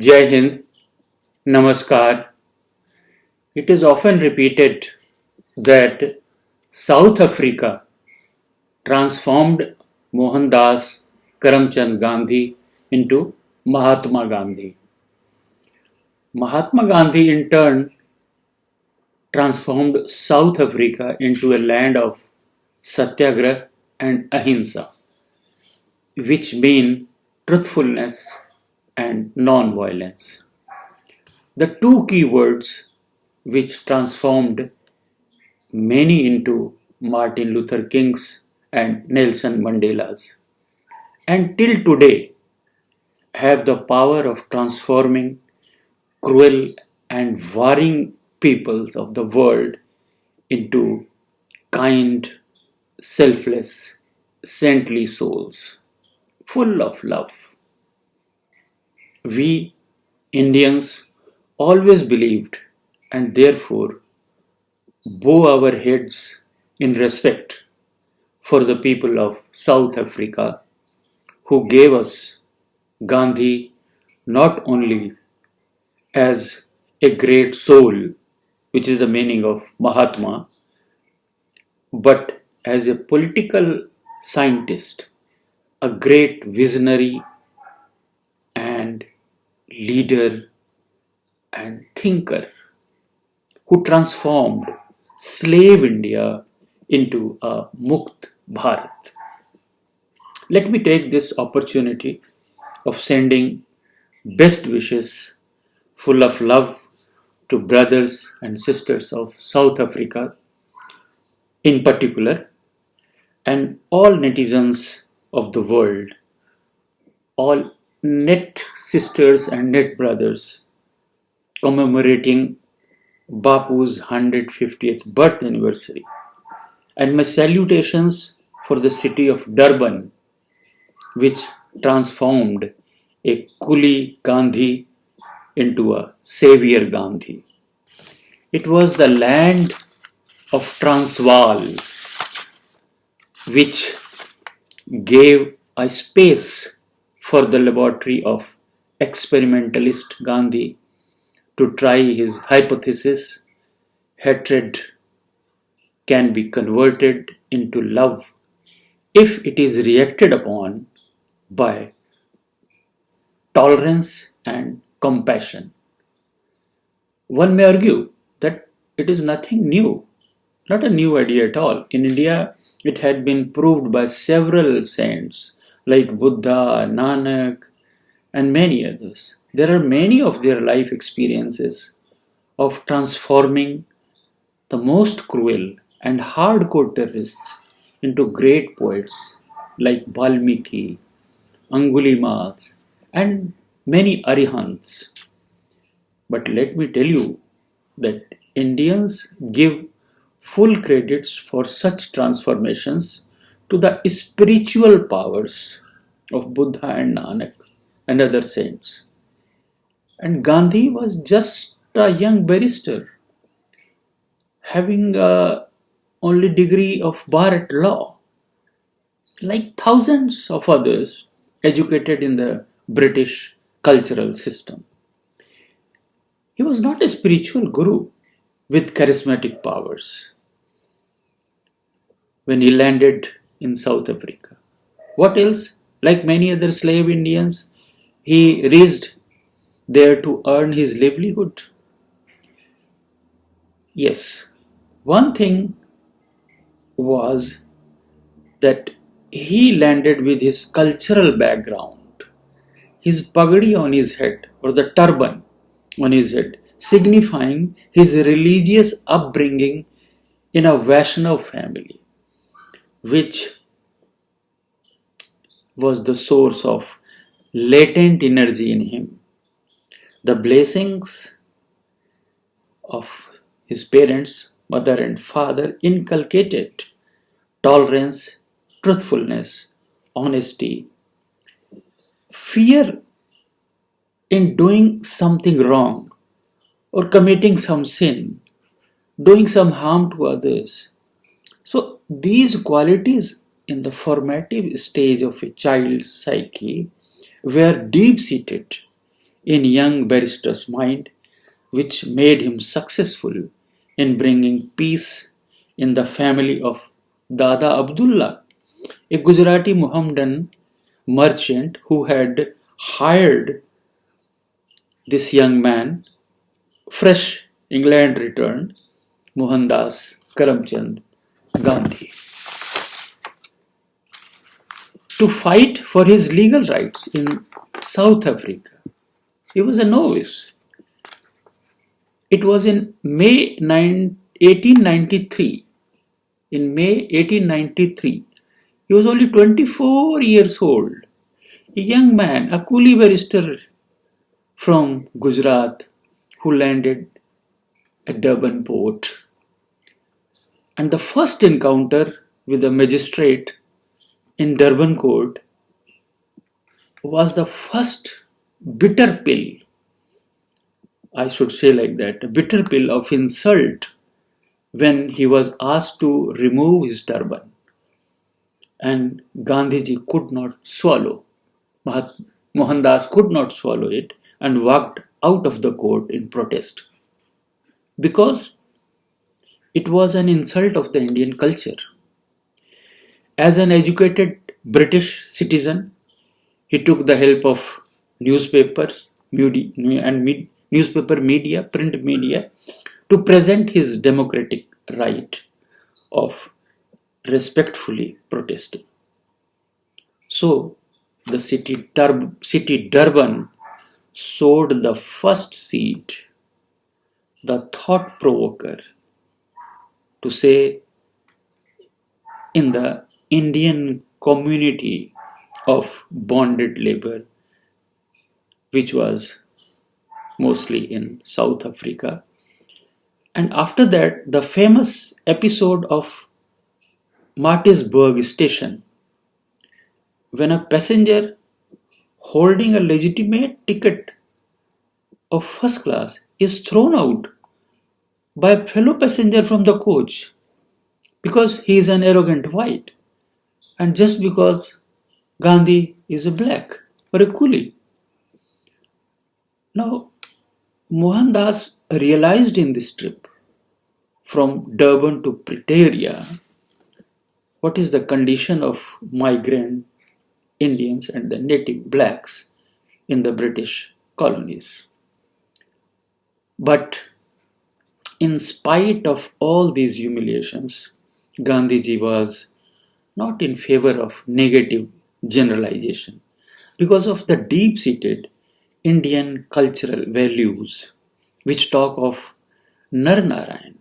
Jai Hind, Namaskar. It is often repeated that South Africa transformed Mohandas Karamchand Gandhi into Mahatma Gandhi. Mahatma Gandhi in turn transformed South Africa into a land of satyagrah and ahimsa, which mean truthfulness and non-violence. The two key words which transformed many into Martin Luther King's and Nelson Mandela's, and till today have the power of transforming cruel and warring peoples of the world into kind, selfless, saintly souls, full of love. We Indians always believed and therefore bow our heads in respect for the people of South Africa who gave us Gandhi not only as a great soul, which is the meaning of Mahatma, but as a political scientist, a great visionary and leader and thinker who transformed slave India into a Mukt Bharat. Let me take this opportunity of sending best wishes full of love to brothers and sisters of South Africa in particular and all netizens of the world, all net sisters and net brothers commemorating Bapu's 150th birth anniversary, and my salutations for the city of Durban, which transformed a Kuli Gandhi into a Savior Gandhi. It was the land of Transvaal which gave a space for the laboratory of experimentalist Gandhi to try his hypothesis: hatred can be converted into love if it is reacted upon by tolerance and compassion. One may argue that it is nothing new, not a new idea at all. In India, it had been proved by several saints like Buddha, Nanak, and many others. There are many of their life experiences of transforming the most cruel and hardcore terrorists into great poets like Valmiki, Angulimals, and many Arihants. But let me tell you that Indians give full credits for such transformations to the spiritual powers of Buddha and Nanak and other saints. And Gandhi was just a young barrister having a only degree of bar at law, like thousands of others educated in the British cultural system. He was not a spiritual guru with charismatic powers when he landed in South Africa. What else? Like many other slave Indians, he reached there to earn his livelihood. Yes, one thing was that he landed with his cultural background, his pagadi on his head or the turban on his head, signifying his religious upbringing in a Vaishnav family, which was the source of latent energy in him. The blessings of his parents, mother and father, inculcated tolerance, truthfulness, honesty, fear in doing something wrong or committing some sin, doing some harm to others. So these qualities in the formative stage of a child's psyche were deep-seated in young barrister's mind, which made him successful in bringing peace in the family of Dada Abdullah, a Gujarati Mohammedan merchant who had hired this young man, fresh England returned, Mohandas Karamchand Gandhi, to fight for his legal rights in South Africa. He was a novice. It was in May 1893. In May 1893, he was only 24 years old. A young man, a coolie barrister from Gujarat, who landed at Durban port. And the first encounter with the magistrate in Durban court was the first bitter pill, I should say like that, a bitter pill of insult when he was asked to remove his turban. And Gandhiji could not swallow. Mohandas could not swallow it and walked out of the court in protest. Because it was an insult of the Indian culture. As an educated British citizen, he took the help of newspapers and newspaper media, print media, to present his democratic right of respectfully protesting. So, the city Durban sowed the first seed, the thought provoker, to say in the Indian community of bonded labor, which was mostly in South Africa. And after that, the famous episode of Maritzburg station, when a passenger holding a legitimate ticket of first class is thrown out by a fellow passenger from the coach because he is an arrogant white and just because Gandhi is a black or a coolie. Now, Mohandas realized in this trip from Durban to Pretoria what is the condition of migrant Indians and the native blacks in the British colonies. But in spite of all these humiliations, Gandhiji was not in favor of negative generalization because of the deep-seated Indian cultural values which talk of Nar Narayan,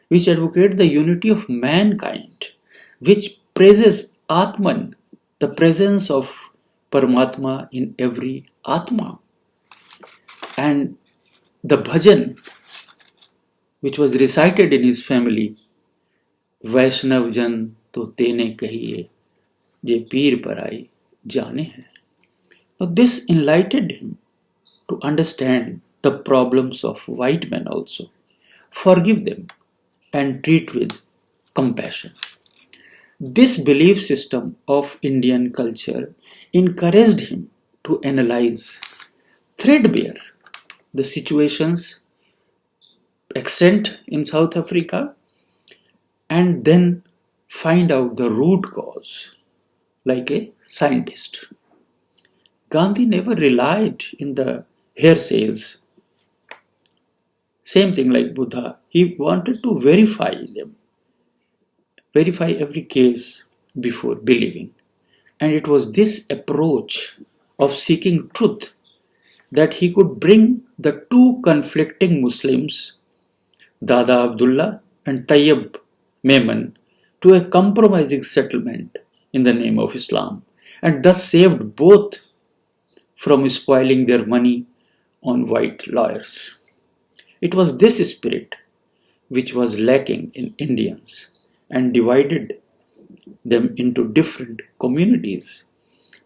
which advocate the unity of mankind, which praises Atman, the presence of Paramatma in every Atma. And the bhajan which was recited in his family, Vaishnav Jan to tene kahiye, je peer parai jane hai. Now this enlightened him to understand the problems of white men also, forgive them and treat with compassion. This belief system of Indian culture encouraged him to analyze threadbare the situations extant in South Africa and then find out the root cause like a scientist. Gandhi never relied in the hearsays. Same thing like Buddha. He wanted to verify them, verify every case before believing. And it was this approach of seeking truth that he could bring the two conflicting Muslims, Dada Abdullah and Tayyib Memon, to a compromising settlement in the name of Islam, and thus saved both from spoiling their money on white lawyers. It was this spirit which was lacking in Indians and divided them into different communities.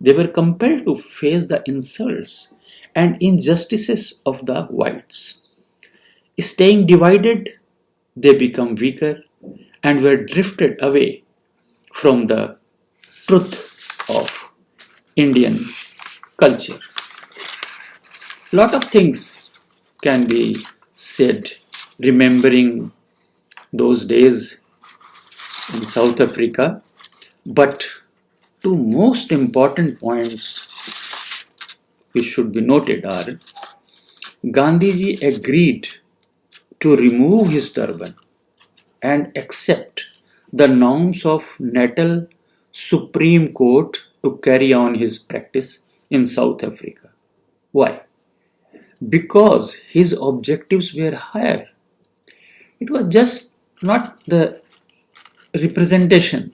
They were compelled to face the insults and injustices of the whites. Staying divided, they become weaker and were drifted away from the truth of Indian culture. Lot of things can be said remembering those days in South Africa, but two most important points which should be noted are Gandhiji agreed to remove his turban and accept the norms of Natal Supreme Court to carry on his practice in South Africa. Why? Because his objectives were higher. It was just not the representation,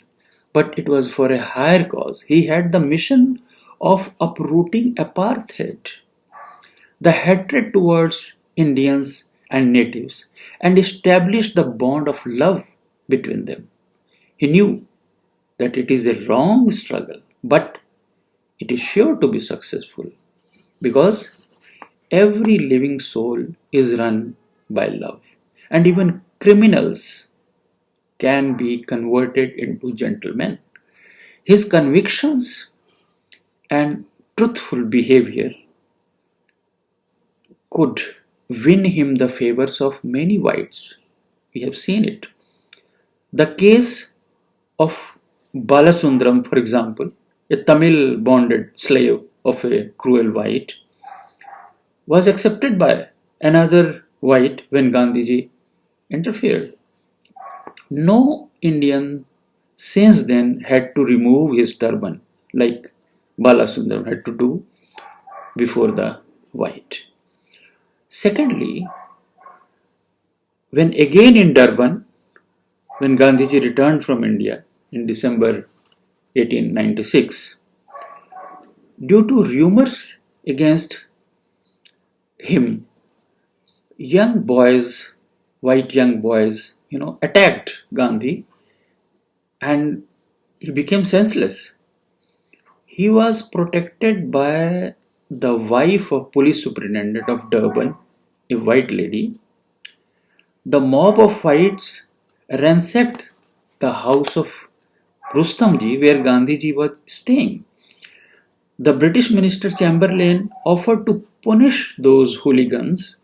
but it was for a higher cause. He had the mission of uprooting apartheid, the hatred towards Indians and natives, and establish the bond of love between them. He knew that it is a wrong struggle, but it is sure to be successful because every living soul is run by love, and even criminals can be converted into gentlemen. His convictions and truthful behavior could win him the favors of many whites. We have seen it. The case of Balasundram, for example, a Tamil bonded slave of a cruel white, was accepted by another white when Gandhiji interfered. No Indian since then had to remove his turban like Balasundram had to do before the white. Secondly, when again in Durban, when Gandhiji returned from India in December 1896, due to rumors against him, white young boys, attacked Gandhi and he became senseless. He was protected by the wife of police superintendent of Durban, a white lady. The mob of whites ransacked the house of Rustamji where Gandhiji was staying. The British minister Chamberlain offered to punish those hooligans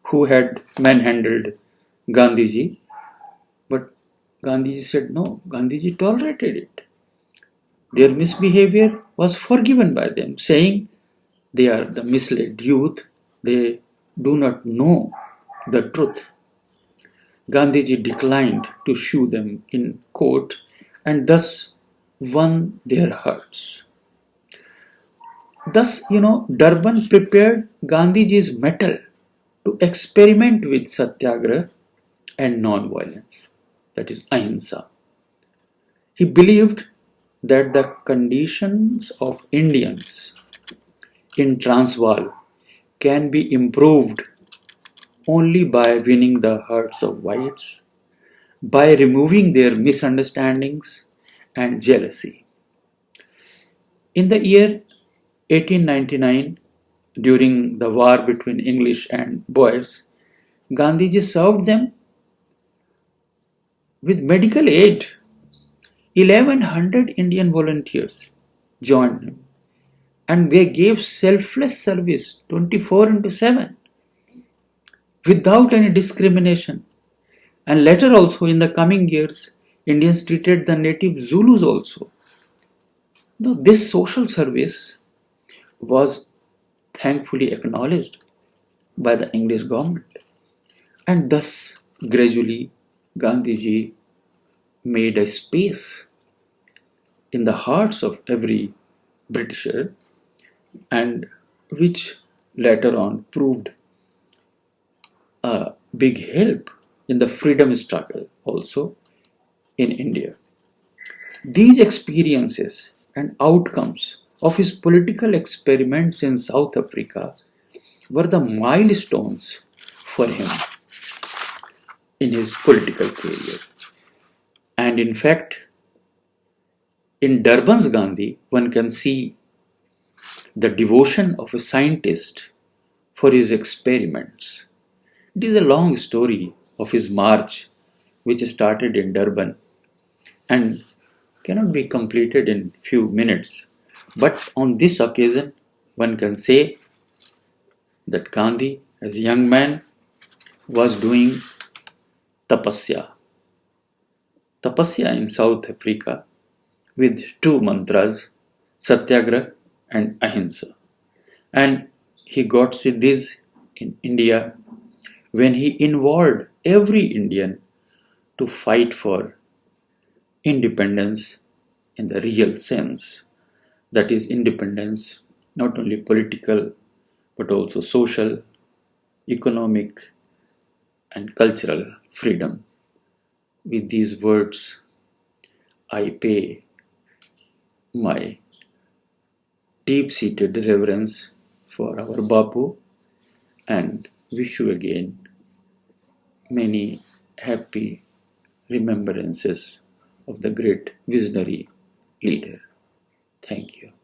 who had manhandled Gandhiji, but Gandhiji said no. Gandhiji tolerated it. Their misbehavior was forgiven by them, saying they are the misled youth, they do not know the truth. Gandhiji declined to sue them in court and thus won their hearts. Thus, Durban prepared Gandhiji's mettle to experiment with satyagraha and non-violence, that is ahimsa. He believed that the conditions of Indians in Transvaal can be improved only by winning the hearts of whites, by removing their misunderstandings and jealousy. In the year 1899, during the war between English and Boers, Gandhiji served them with medical aid. 1100 Indian volunteers joined him and they gave selfless service 24/7 without any discrimination. And later also in the coming years, Indians treated the native Zulus also. Now, this social service was thankfully acknowledged by the English government. And thus, gradually, Gandhiji made a space in the hearts of every Britisher, and which later on proved a big help in the freedom struggle also in India. These experiences and outcomes of his political experiments in South Africa were the milestones for him in his political career. And in fact, in Durban's Gandhi, one can see the devotion of a scientist for his experiments. It is a long story of his march, which started in Durban and cannot be completed in few minutes. But on this occasion, one can say that Gandhi, as a young man, was doing tapasya. Tapasya in South Africa with two mantras, Satyagrah and Ahimsa. And he got this in India when he involved every Indian to fight for independence in the real sense. That is, independence not only political but also social, economic, and cultural freedom. With these words, I pay my deep seated reverence for our Bapu and wish you again many happy remembrances of the great visionary leader. Thank you.